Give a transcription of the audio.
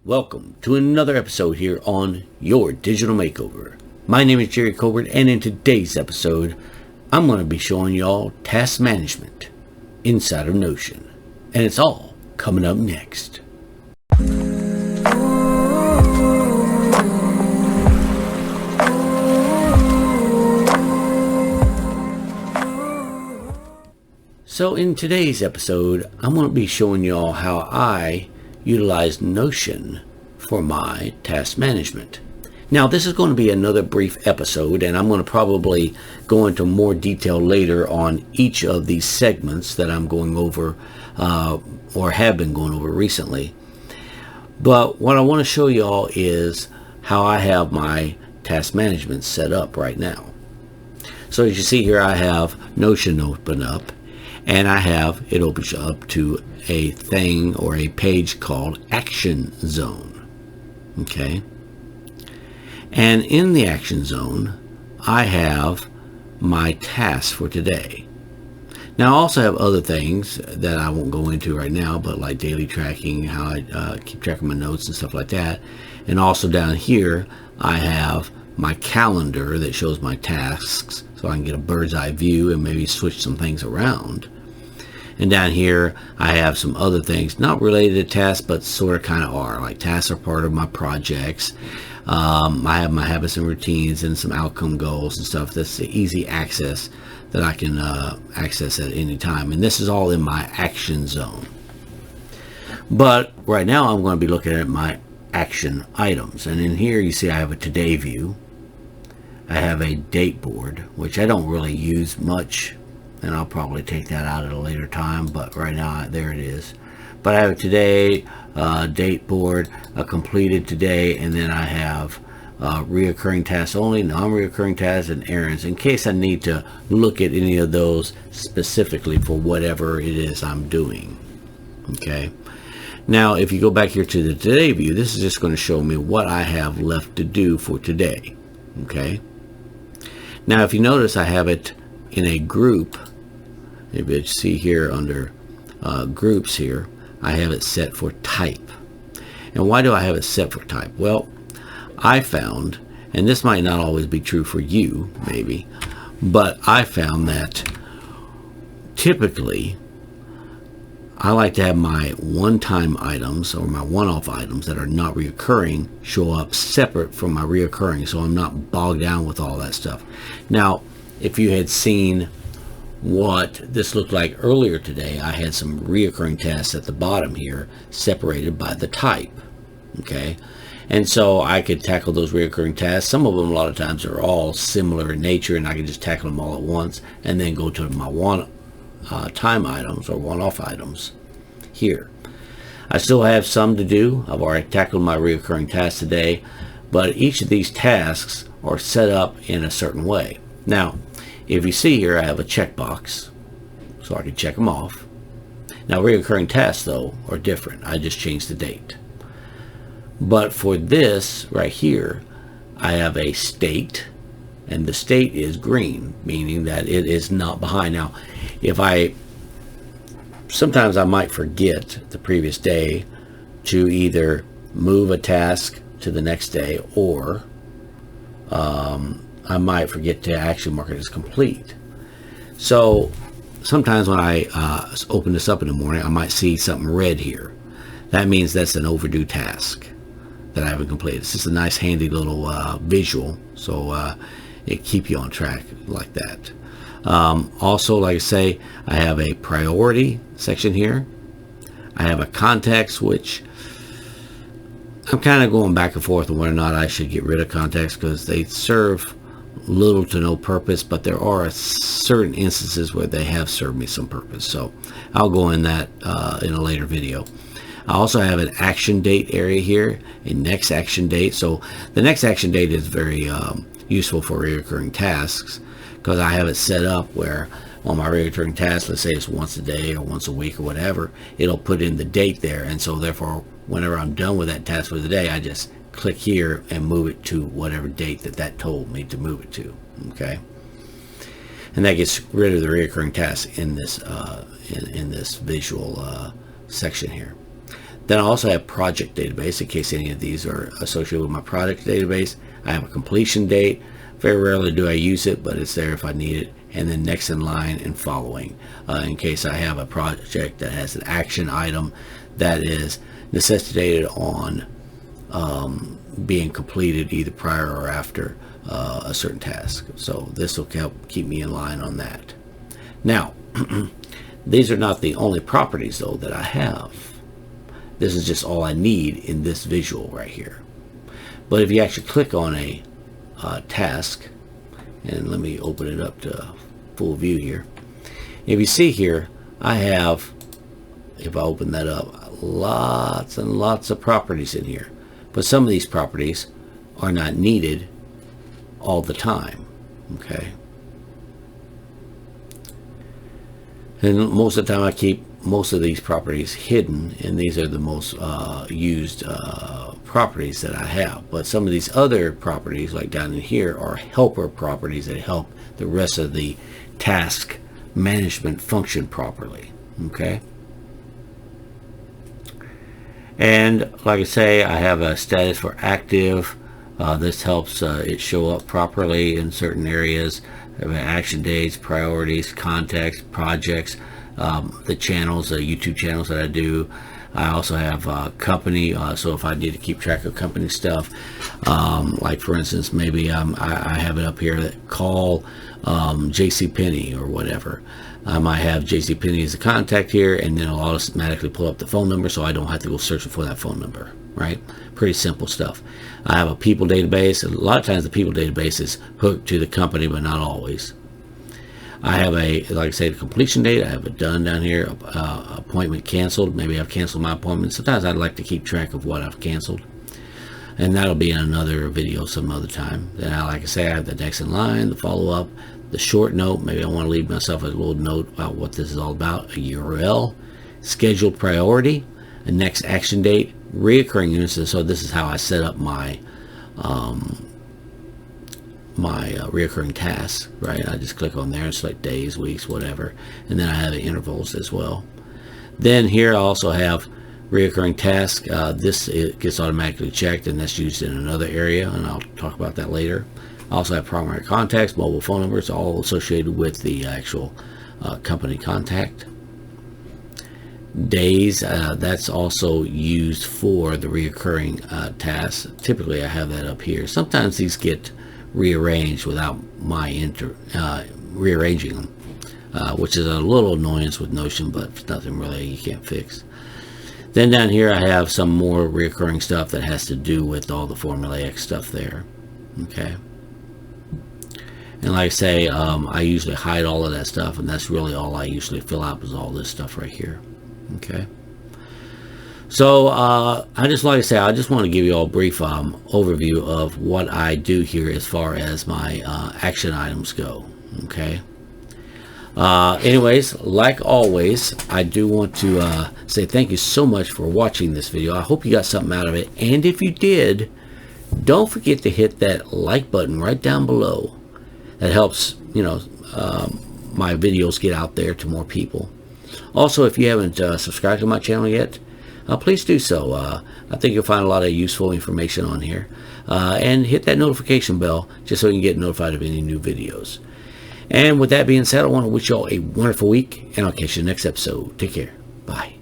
Welcome to another episode here on Your Digital Makeover. My name is Jerry Colbert, and in today's episode, I'm going to be showing y'all task management inside of Notion. And it's all coming up next. So in today's episode, I'm going to be showing y'all how I utilize Notion for my task management. Now, this is going to be another brief episode, and I'm going to probably go into more detail later on each of these segments that I'm going over or have been going over recently. But what I want to show y'all is how I have my task management set up right now. So as you see here, I have Notion open up, and I have it opens up to a thing or a page called Action Zone. Okay. And in the Action Zone, I have my tasks for today. Now, I also have other things that I won't go into right now, but like daily tracking, how I keep track of my notes and stuff like that. And also down here, I have my calendar that shows my tasks, so I can get a bird's eye view and maybe switch some things around. And down here, I have some other things, not related to tasks, but sort of kind of are. Like tasks are part of my projects. I have my habits and routines and some outcome goals and stuff. That's the easy access that I can access at any time. And this is all in my action zone. But right now, I'm going to be looking at my action items. And in here, you see I have a today view. I have a date board, which I don't really use much, and I'll probably take that out at a later time, but right now there it is. But I have a today date board, a completed today, and then I have reoccurring tasks only, non-reoccurring tasks, and errands, in case I need to look at any of those specifically for whatever it is I'm doing. Okay. Now, if you go back here to the today view, this is just going to show me what I have left to do for today. Okay. Now, if you notice, I have it in a group. If you see here under groups here, I have it set for type. And why do I have it set for type? Well, I found, and this might not always be true for you, maybe, but I found that typically I like to have my one-time items or my one-off items that are not reoccurring show up separate from my reoccurring, so I'm not bogged down with all that stuff. Now, if you had seen what this looked like earlier today, I had some reoccurring tasks at the bottom here separated by the type. Okay, and so I could tackle those reoccurring tasks. Some of them, a lot of times, are all similar in nature, and I can just tackle them all at once and then go to my one-time items or one-off items here. I still have some to do. I've already tackled my reoccurring tasks today, but each of these tasks are set up in a certain way. Now, if you see here, I have a checkbox, so I can check them off. Now, recurring tasks, though, are different. I just changed the date. But for this right here, I have a state, and the state is green, meaning that it is not behind. Now, sometimes I might forget the previous day to either move a task to the next day, or I might forget to actually mark it as complete. So sometimes when I open this up in the morning, I might see something red here. That means that's an overdue task that I haven't completed. It's just a nice handy little visual, so it keeps you on track like that. Also, like I say, I have a priority section here. I have a context, which I'm kind of going back and forth on whether or not I should get rid of contacts, because they serve little to no purpose, but there are certain instances where they have served me some purpose. So I'll go in that in a later video. I also have an action date area here, a next action date. So the next action date is very useful for recurring tasks, because I have it set up where on my recurring tasks, let's say it's once a day or once a week or whatever, it'll put in the date there. And so therefore, whenever I'm done with that task for the day, I just click here and move it to whatever date that told me to move it to. Okay, and that gets rid of the recurring tasks in this visual section here. Then I also have project database in case any of these are associated with my project database. I have a completion date. Very rarely do I use it, but it's there if I need it. And then next in line and following, in case I have a project that has an action item that is necessitated on being completed either prior or after a certain task. So this will help keep me in line on that. Now, these are not the only properties though that I have. This is just all I need in this visual right here. But if you actually click on a task, and let me open it up to full view here. If you see here, I have, if I open that up, lots and lots of properties in here. But some of these properties are not needed all the time. Okay. And most of the time I keep most of these properties hidden, and these are the most used properties that I have. But some of these other properties, like down in here, are helper properties that help the rest of the task management function properly. Okay. And like I say, I have a status for active. This helps it show up properly in certain areas. I have action dates, priorities, contacts, projects, the channels, the YouTube channels that I do. I also have company, so if I need to keep track of company stuff, like for instance, maybe I have it up here that call JCPenney or whatever. I might have JCPenney as a contact here, and then it'll automatically pull up the phone number, so I don't have to go searching for that phone number, right? Pretty simple stuff. I have a people database. A lot of times the people database is hooked to the company, but not always. I have a, like I say, the completion date. I have it done down here. Appointment canceled. Maybe I've canceled my appointment. Sometimes I'd like to keep track of what I've canceled, and that'll be in another video some other time. Then, like I say, I have the next in line, the follow-up, the short note. Maybe I want to leave myself a little note about what this is all about. A URL, scheduled priority, a next action date, reoccurring units. So this is how I set up my reoccurring tasks, right? I just click on there and select days, weeks, whatever, and then I have the intervals as well. Then here I also have reoccurring task. This it gets automatically checked, and that's used in another area, and I'll talk about that later. I also have primary contacts, mobile phone numbers, all associated with the actual company contact. Days, that's also used for the reoccurring tasks. Typically I have that up here. Sometimes these get rearranged without my rearranging them, which is a little annoyance with Notion, but it's nothing really you can't fix. Then down here I have some more reoccurring stuff that has to do with all the formulaic stuff there. Okay. And like I say, I usually hide all of that stuff, and that's really all I usually fill out is all this stuff right here. Okay. So I just, like I say, I just want to give you all a brief overview of what I do here as far as my action items go. Okay. Anyways, like always, I do want to say thank you so much for watching this video. I hope you got something out of it, and if you did, don't forget to hit that like button right down below. That helps, you know, my videos get out there to more people. Also, if you haven't subscribed to my channel yet, please do so. I think you'll find a lot of useful information on here. And hit that notification bell just so you can get notified of any new videos. And with that being said, I want to wish you all a wonderful week, and I'll catch you in the next episode. Take care. Bye.